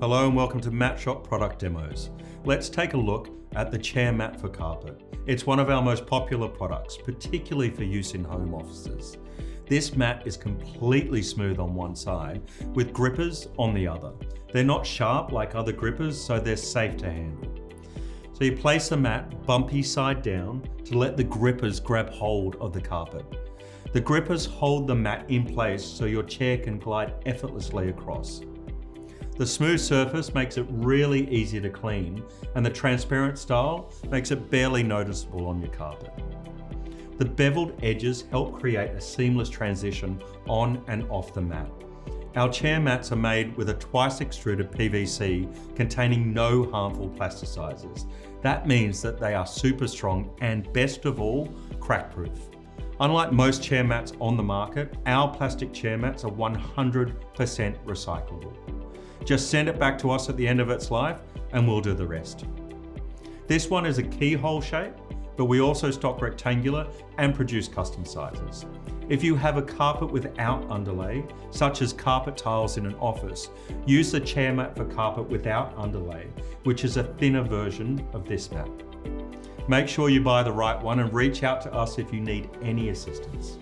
Hello and welcome to Matshop product demos. Let's take a look at the chair mat for carpet. It's one of our most popular products, particularly for use in home offices. This mat is completely smooth on one side with grippers on the other. They're not sharp like other grippers, so they're safe to handle. So you place the mat bumpy side down to let the grippers grab hold of the carpet. The grippers hold the mat in place so your chair can glide effortlessly across. The smooth surface makes it really easy to clean, and the transparent style makes it barely noticeable on your carpet. The beveled edges help create a seamless transition on and off the mat. Our chair mats are made with a twice extruded PVC containing no harmful plasticizers. That means that they are super strong and, best of all, crack-proof. Unlike most chair mats on the market, our plastic chair mats are 100% recyclable. Just send it back to us at the end of its life and we'll do the rest. This one is a keyhole shape, but we also stock rectangular and produce custom sizes. If you have a carpet without underlay, such as carpet tiles in an office, use the chair mat for carpet without underlay, which is a thinner version of this mat. Make sure you buy the right one and reach out to us if you need any assistance.